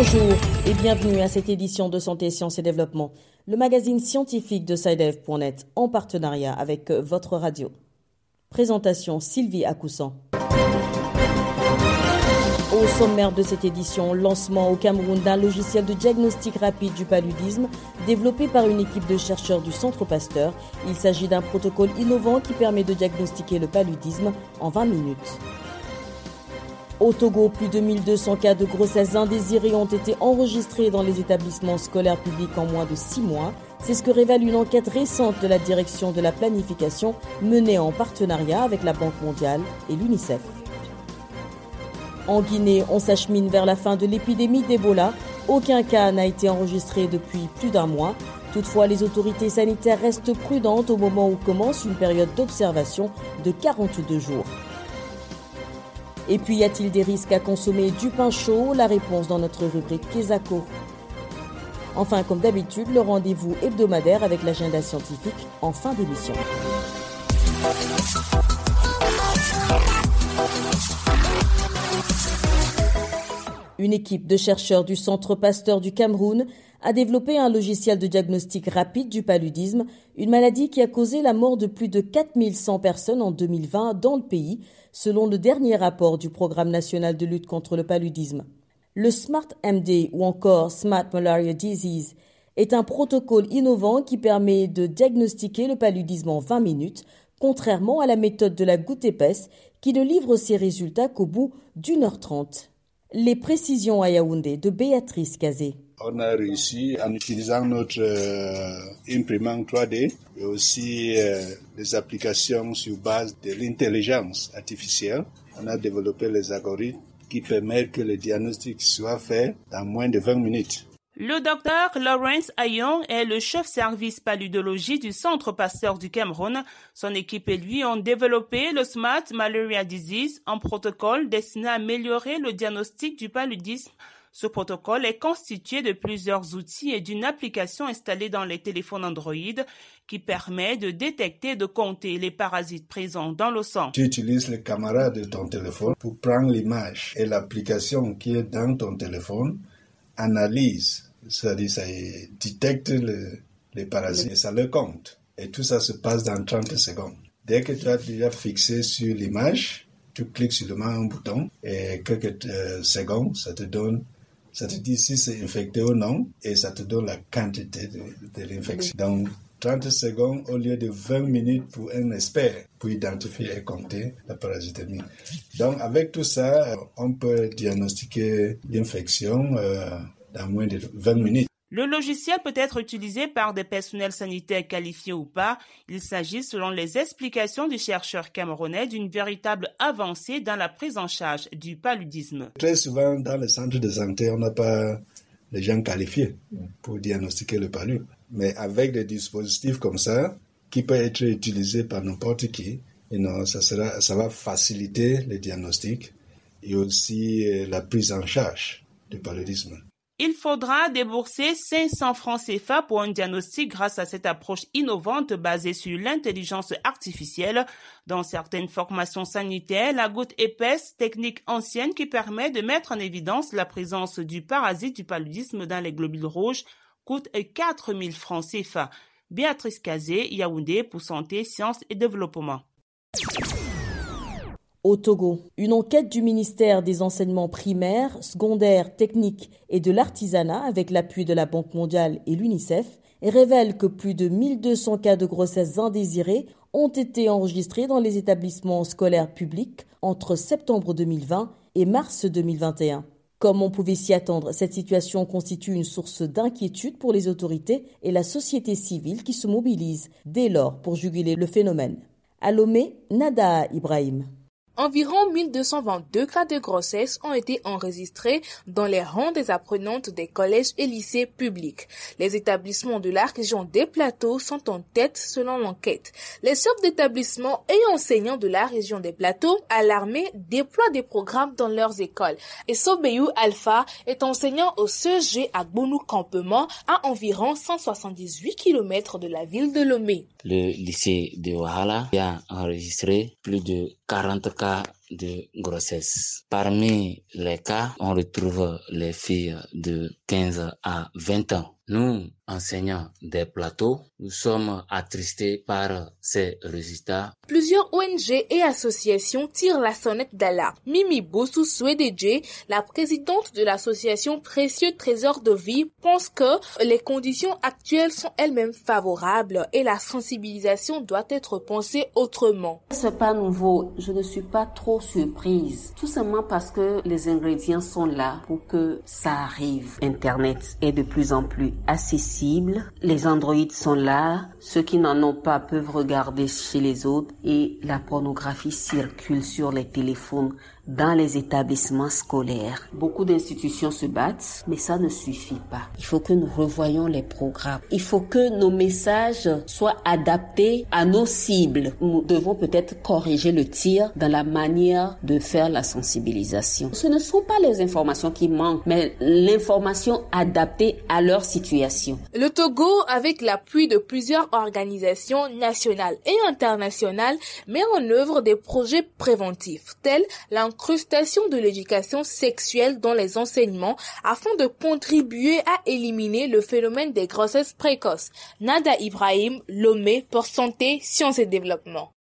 Bonjour et bienvenue à cette édition de Santé, Sciences et Développement, le magazine scientifique de SciDev.net en partenariat avec votre radio. Présentation Sylvie Akousan. Au sommaire de cette édition, lancement au Cameroun d'un logiciel de diagnostic rapide du paludisme développé par une équipe de chercheurs du Centre Pasteur. Il s'agit d'un protocole innovant qui permet de diagnostiquer le paludisme en 20 minutes. Au Togo, plus de 1200 cas de grossesse indésirée ont été enregistrés dans les établissements scolaires publics en moins de 6 mois. C'est ce que révèle une enquête récente de la direction de la planification menée en partenariat avec la Banque mondiale et l'UNICEF. En Guinée, on s'achemine vers la fin de l'épidémie d'Ebola. Aucun cas n'a été enregistré depuis plus d'un mois. Toutefois, les autorités sanitaires restent prudentes au moment où commence une période d'observation de 42 jours. Et puis, y a-t-il des risques à consommer du pain chaud? La réponse dans notre rubrique Kesako. Enfin, comme d'habitude, le rendez-vous hebdomadaire avec l'agenda scientifique en fin d'émission. Une équipe de chercheurs du Centre Pasteur du Cameroun a développé un logiciel de diagnostic rapide du paludisme, une maladie qui a causé la mort de plus de 4100 personnes en 2020 dans le pays, selon le dernier rapport du Programme national de lutte contre le paludisme. Le SMART-MD ou encore Smart Malaria Disease est un protocole innovant qui permet de diagnostiquer le paludisme en 20 minutes, contrairement à la méthode de la goutte épaisse qui ne livre ses résultats qu'au bout d'1h30. Les précisions à Yaoundé de Béatrice Kazé. On a réussi en utilisant notre imprimante 3D et aussi des applications sur base de l'intelligence artificielle. On a développé les algorithmes qui permettent que le diagnostic soit fait dans moins de 20 minutes. Le docteur Lawrence Ayon est le chef service paludologie du Centre Pasteur du Cameroun. Son équipe et lui ont développé le Smart Malaria Disease, un protocole destiné à améliorer le diagnostic du paludisme. Ce protocole est constitué de plusieurs outils et d'une application installée dans les téléphones Android qui permet de détecter et de compter les parasites présents dans le sang. Tu utilises le caméra de ton téléphone pour prendre l'image et l'application qui est dans ton téléphone analyse, c'est-à-dire ça détecte les parasites et ça le compte. Et tout ça se passe dans 30 secondes. Dès que tu as déjà fixé sur l'image, tu cliques sur un bouton et quelques secondes, ça te dit si c'est infecté ou non et ça te donne la quantité de l'infection. Donc 30 secondes au lieu de 20 minutes pour un expert pour identifier et compter la parasitemie. Donc avec tout ça, on peut diagnostiquer l'infection dans moins de 20 minutes. Le logiciel peut être utilisé par des personnels sanitaires qualifiés ou pas. Il s'agit, selon les explications du chercheur camerounais, d'une véritable avancée dans la prise en charge du paludisme. Très souvent, dans les centres de santé, on n'a pas les gens qualifiés pour diagnostiquer le palud. Mais avec des dispositifs comme ça, qui peuvent être utilisés par n'importe qui, ça va faciliter le diagnostic et aussi la prise en charge du paludisme. Il faudra débourser 500 francs CFA pour un diagnostic grâce à cette approche innovante basée sur l'intelligence artificielle. Dans certaines formations sanitaires, la goutte épaisse, technique ancienne qui permet de mettre en évidence la présence du parasite du paludisme dans les globules rouges, coûte 4000 francs CFA. Béatrice Kazé, Yaoundé pour Santé, Sciences et Développement. Au Togo, une enquête du ministère des Enseignements primaires, secondaires, techniques et de l'artisanat avec l'appui de la Banque mondiale et l'UNICEF révèle que plus de 1200 cas de grossesse indésirée ont été enregistrés dans les établissements scolaires publics entre septembre 2020 et mars 2021. Comme on pouvait s'y attendre, cette situation constitue une source d'inquiétude pour les autorités et la société civile qui se mobilisent dès lors pour juguler le phénomène. À Lomé, Nada Ibrahim. Environ 1222 cas de grossesse ont été enregistrés dans les rangs des apprenantes des collèges et lycées publics. Les établissements de la région des Plateaux sont en tête selon l'enquête. Les chefs d'établissement et enseignants de la région des Plateaux, alarmés, déploient des programmes dans leurs écoles. Et Sobeyou Alpha est enseignant au CEG à Bounou Campement, à environ 178 km de la ville de Lomé. Le lycée de Wahala a enregistré plus de 40 cas de grossesse. Parmi les cas, on retrouve les filles de 15 à 20 ans. Nous, enseignants des plateaux, nous sommes attristés par ces résultats. Plusieurs ONG et associations tirent la sonnette d'alarme. Mimi Bossou Swededje, la présidente de l'association Précieux Trésor de Vie, pense que les conditions actuelles sont elles-mêmes favorables et la sensibilisation doit être pensée autrement. C'est pas nouveau, je ne suis pas trop surprise. Tout simplement parce que les ingrédients sont là pour que ça arrive. Internet est de plus en plus accessible. Les androïdes sont là. Ceux qui n'en ont pas peuvent regarder chez les autres et la pornographie circule sur les téléphones dans les établissements scolaires. Beaucoup d'institutions se battent, mais ça ne suffit pas. Il faut que nous revoyions les programmes. Il faut que nos messages soient adaptés à nos cibles. Nous devons peut-être corriger le tir dans la manière de faire la sensibilisation. Ce ne sont pas les informations qui manquent, mais l'information adaptée à leur situation. Le Togo, avec l'appui de plusieurs organisations nationales et internationales, met en œuvre des projets préventifs, tels l'incrustation de l'éducation sexuelle dans les enseignements afin de contribuer à éliminer le phénomène des grossesses précoces. Nada Ibrahim, Lomé pour Santé, Sciences et Développement.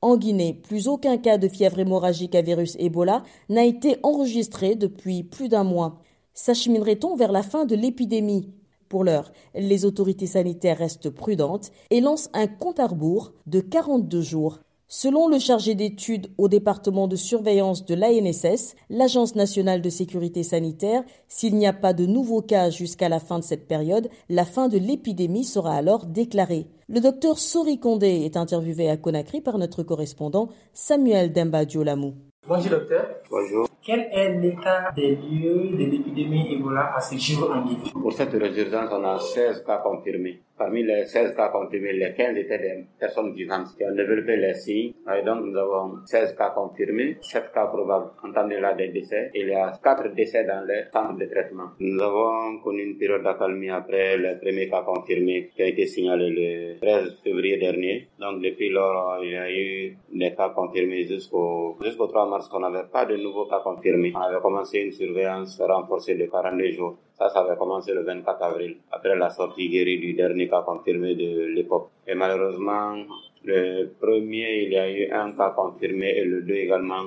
En Guinée, plus aucun cas de fièvre hémorragique à virus Ebola n'a été enregistré depuis plus d'un mois. S'acheminerait-on vers la fin de l'épidémie ? Pour l'heure, les autorités sanitaires restent prudentes et lancent un compte à rebours de 42 jours. Selon le chargé d'études au département de surveillance de l'ANSS, l'Agence nationale de sécurité sanitaire, s'il n'y a pas de nouveaux cas jusqu'à la fin de cette période, la fin de l'épidémie sera alors déclarée. Le docteur Sori Kondé est interviewé à Conakry par notre correspondant Samuel Demba Diolamou. Bonjour docteur. Bonjour. Quel est l'état des lieux de l'épidémie Ebola à ce jour en Guinée? Pour cette résurgence, on a 16 cas confirmés. Parmi les 16 cas confirmés, les 15 étaient des personnes vivantes qui ont développé les signes. Et donc, nous avons 16 cas confirmés, 7 cas probables. Entendez là des décès. Il y a 4 décès dans les centres de traitement. Nous avons connu une période d'accalmie après le premier cas confirmé qui a été signalé le 13 février dernier. Donc, depuis lors, il y a eu des cas confirmés jusqu'au 3 mars qu'on n'avait pas de nouveaux cas confirmés. On avait commencé une surveillance renforcée de 42 jours. Ça avait commencé le 24 avril, après la sortie guérie du dernier cas confirmé de l'époque. Et malheureusement, le premier, il y a eu un cas confirmé et le 2 également,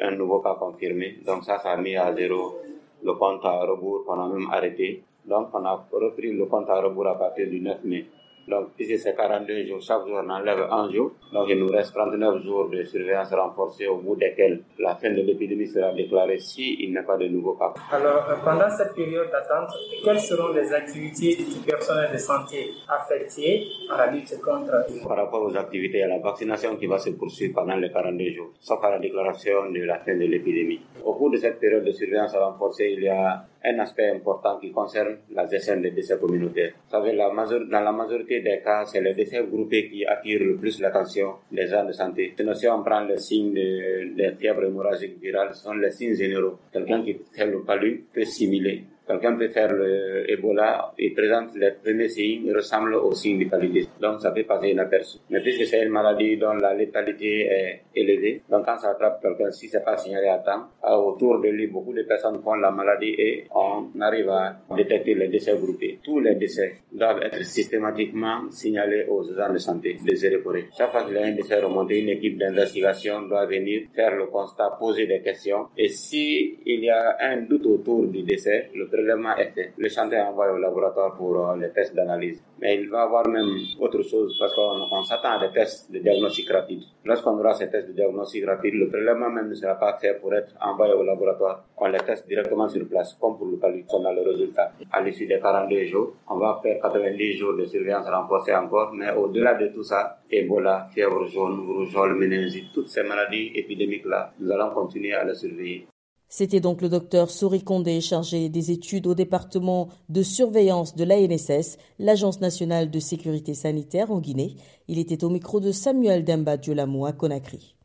un nouveau cas confirmé. Donc ça a mis à zéro le compte à rebours qu'on a même arrêté. Donc on a repris le compte à rebours à partir du 9 mai. Donc, ici, c'est 42 jours. Chaque jour, on enlève un jour. Donc, il nous reste 39 jours de surveillance renforcée au bout desquels la fin de l'épidémie sera déclarée s'il n'y a pas de nouveaux cas. Alors, pendant cette période d'attente, quelles seront les activités du personnel de santé affecté à la lutte contre... Par rapport aux activités, il y a la vaccination qui va se poursuivre pendant les 42 jours, sauf à la déclaration de la fin de l'épidémie. Au cours de cette période de surveillance renforcée, il y a un aspect important qui concerne la gestion des décès communautaires. Vous savez, dans la majorité des cas, c'est les décès groupés qui attirent le plus l'attention des gens de santé. Sinon, si on prend les signes des fièvres hémorragiques virales, ce sont les signes généraux. Quelqu'un qui fait le palu peut simuler. Quelqu'un peut faire le Ebola et présente les premiers signes, il ressemble aux signes du paludisme. Donc ça peut passer inaperçu. Mais puisque c'est une maladie dont la létalité est élevée, donc quand ça attrape quelqu'un, si c'est pas signalé à temps, autour de lui, beaucoup de personnes font la maladie et on arrive à détecter les décès groupés. Tous les décès doivent être systématiquement signalés aux agents de santé, les éréporés. Chaque fois qu'il y a un décès remonté, une équipe d'investigation doit venir faire le constat, poser des questions. Et si il y a un doute autour du décès, le prélèvement est fait. Le chantier est envoyé au laboratoire pour les tests d'analyse. Mais il va y avoir même autre chose parce qu'on s'attend à des tests de diagnostic rapide. Lorsqu'on aura ces tests de diagnostic rapide, le prélèvement même ne sera pas fait pour être envoyé au laboratoire. On les teste directement sur place, comme pour le palud. On a le résultat. À l'issue des 42 jours, on va faire 90 jours de surveillance renforcée encore. Mais au-delà de tout ça, Ebola, fièvre jaune, rougeole, méningite, toutes ces maladies épidémiques-là, nous allons continuer à les surveiller. C'était donc le docteur Sori Kondé, chargé des études au département de surveillance de l'ANSS, l'Agence nationale de sécurité sanitaire en Guinée. Il était au micro de Samuel Demba Diolamou à Conakry.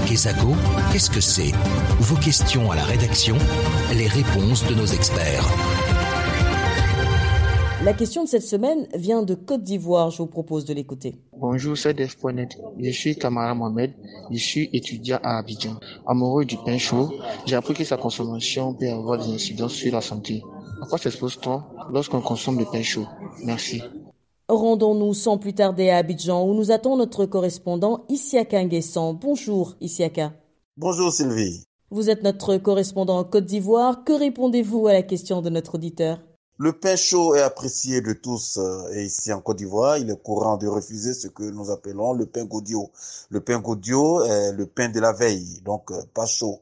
Kesako, qu'est-ce que c'est ? Vos questions à la rédaction, les réponses de nos experts. La question de cette semaine vient de Côte d'Ivoire. Je vous propose de l'écouter. Bonjour, c'est Def.net. Je suis Kamara Mohamed. Je suis étudiant à Abidjan. Amoureux du pain chaud, j'ai appris que sa consommation peut avoir des incidences sur la santé. À quoi s'expose-t-on lorsqu'on consomme le pain chaud? Merci. Rendons-nous sans plus tarder à Abidjan où nous attend notre correspondant Isiaka Nguessan. Bonjour Isiaka. Bonjour Sylvie. Vous êtes notre correspondant en Côte d'Ivoire. Que répondez-vous à la question de notre auditeur? Le pain chaud est apprécié de tous et ici en Côte d'Ivoire, il est courant de refuser ce que nous appelons le pain godio. Le pain godio est le pain de la veille, donc pas chaud.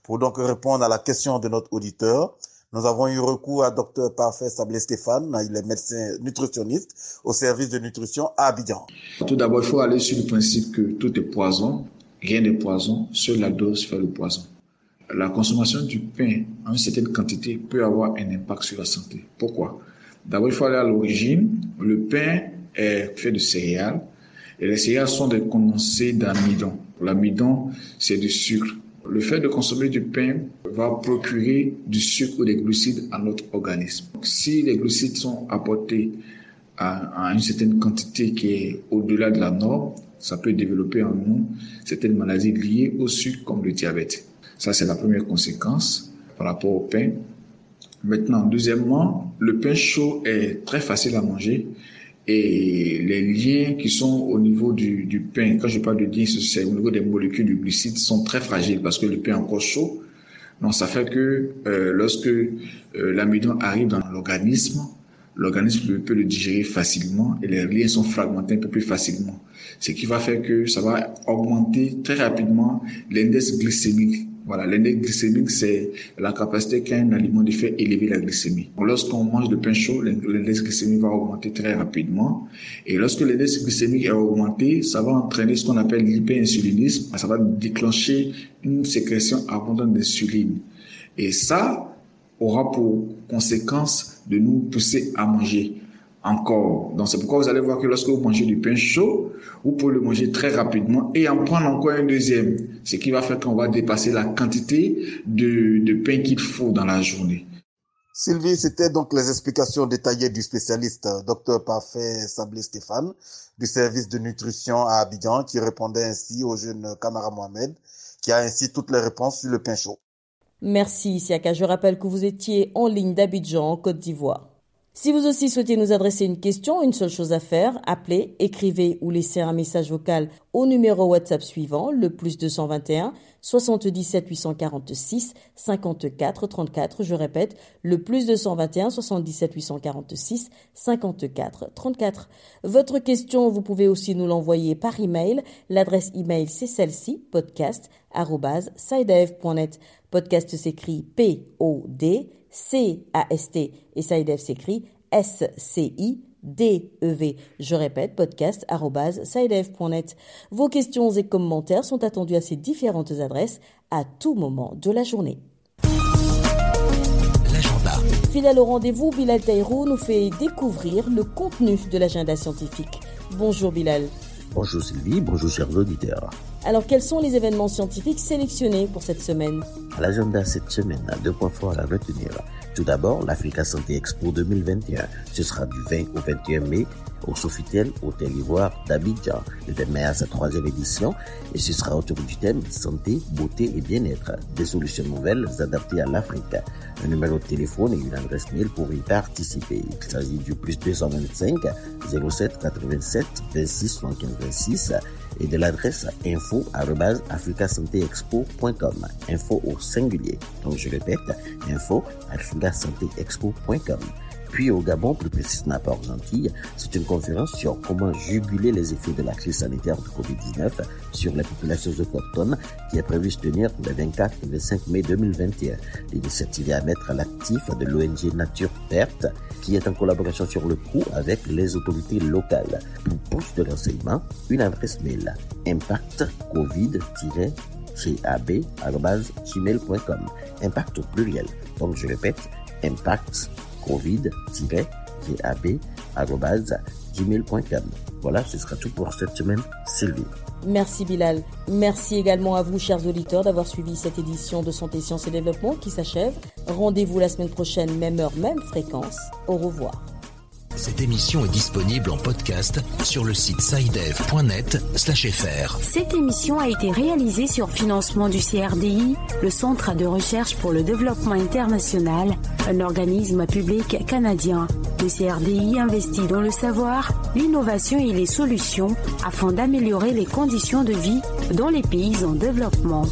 Pour donc répondre à la question de notre auditeur, nous avons eu recours à Dr Parfait Sablé Stéphane, il est médecin nutritionniste au service de nutrition à Abidjan. Tout d'abord, il faut aller sur le principe que tout est poison, rien n'est poison, seule la dose fait le poison. La consommation du pain en une certaine quantité peut avoir un impact sur la santé. Pourquoi? D'abord, il faut aller à l'origine. Le pain est fait de céréales et les céréales sont des condensés d'amidon. L'amidon, c'est du sucre. Le fait de consommer du pain va procurer du sucre ou des glucides à notre organisme. Si les glucides sont apportés à une certaine quantité qui est au-delà de la norme, ça peut développer en nous certaines maladies liées au sucre comme le diabète. Ça, c'est la première conséquence par rapport au pain. Maintenant, deuxièmement, le pain chaud est très facile à manger et les liens qui sont au niveau du pain, quand je parle de liens, c'est au niveau des molécules du glucide, sont très fragiles parce que le pain est encore chaud. Donc, ça fait que lorsque l'amidon arrive dans l'organisme peut le digérer facilement et les liens sont fragmentés un peu plus facilement. Ce qui va faire que ça va augmenter très rapidement l'index glycémique. Voilà, l'index glycémique, c'est la capacité qu'a un aliment de faire élever la glycémie. Lorsqu'on mange de pain chaud, l'index glycémique va augmenter très rapidement. Et lorsque l'index glycémique est augmenté, ça va entraîner ce qu'on appelle l'hyperinsulinisme. Ça va déclencher une sécrétion abondante d'insuline. Et ça aura pour conséquence de nous pousser à manger encore. Donc c'est pourquoi vous allez voir que lorsque vous mangez du pain chaud, vous pouvez le manger très rapidement et en prendre encore un deuxième. Ce qui va faire qu'on va dépasser la quantité de pain qu'il faut dans la journée. Sylvie, c'était donc les explications détaillées du spécialiste Dr Parfait Sablé Stéphane du service de nutrition à Abidjan qui répondait ainsi au jeune Kamara Mohamed qui a ainsi toutes les réponses sur le pain chaud. Merci Isiaka. Je rappelle que vous étiez en ligne d'Abidjan en Côte d'Ivoire. Si vous aussi souhaitez nous adresser une question, une seule chose à faire, appelez, écrivez ou laissez un message vocal au numéro WhatsApp suivant, le +221 77 846 54 34. Je répète, le +221 77 846 54 34. Votre question, vous pouvez aussi nous l'envoyer par email. L'adresse email, c'est celle-ci, podcast@sidev.net. Podcast s'écrit P-O-D C-A-S-T et SciDev s'écrit S-C-I-D-E-V. Je répète, podcast@sidev.net. Vos questions et commentaires sont attendus à ces différentes adresses à tout moment de la journée. L'agenda. Fidèle au rendez-vous, Bilal Taïrou nous fait découvrir le contenu de l'agenda scientifique. Bonjour Bilal. Bonjour Sylvie, bonjour chers auditeurs. Alors, quels sont les événements scientifiques sélectionnés pour cette semaine? À l'agenda cette semaine, 2 points forts à retenir. Tout d'abord, l'Africa Santé Expo 2021. Ce sera du 20 au 21 mai au Sofitel Hôtel Ivoire d'Abidjan. Le 20 mai à sa 3e édition et ce sera autour du thème santé, beauté et bien-être. Des solutions nouvelles adaptées à l'Afrique. Un numéro de téléphone et une adresse mail pour y participer. Il s'agit du +225 07 87 26 75 26 et de l'adresse info@africasantéexpo.com. Info au singulier. Donc je répète, info@africasantéexpo.com. Puis au Gabon, plus précisément à Antilles, c'est une conférence sur comment juguler les effets de la crise sanitaire de Covid-19 sur les populations autochtones qui est prévue se tenir le 24 et le 25 mai 2021. L'initiative est à mettre à l'actif de l'ONG Nature Verte qui est en collaboration sur le coup avec les autorités locales. Pour plus de renseignements, une adresse mail impact-covid-gab@gmail.com. Impact au pluriel. Donc je répète, impact-covid-gab@gmail.com. Voilà, ce sera tout pour cette semaine. Sylvie. Merci Bilal. Merci également à vous, chers auditeurs, d'avoir suivi cette édition de Santé, Sciences et Développement qui s'achève. Rendez-vous la semaine prochaine, même heure, même fréquence. Au revoir. Cette émission est disponible en podcast sur le site sidev.net/fr. Cette émission a été réalisée sur financement du CRDI, le Centre de recherche pour le développement international, un organisme public canadien. Le CRDI investit dans le savoir, l'innovation et les solutions afin d'améliorer les conditions de vie dans les pays en développement.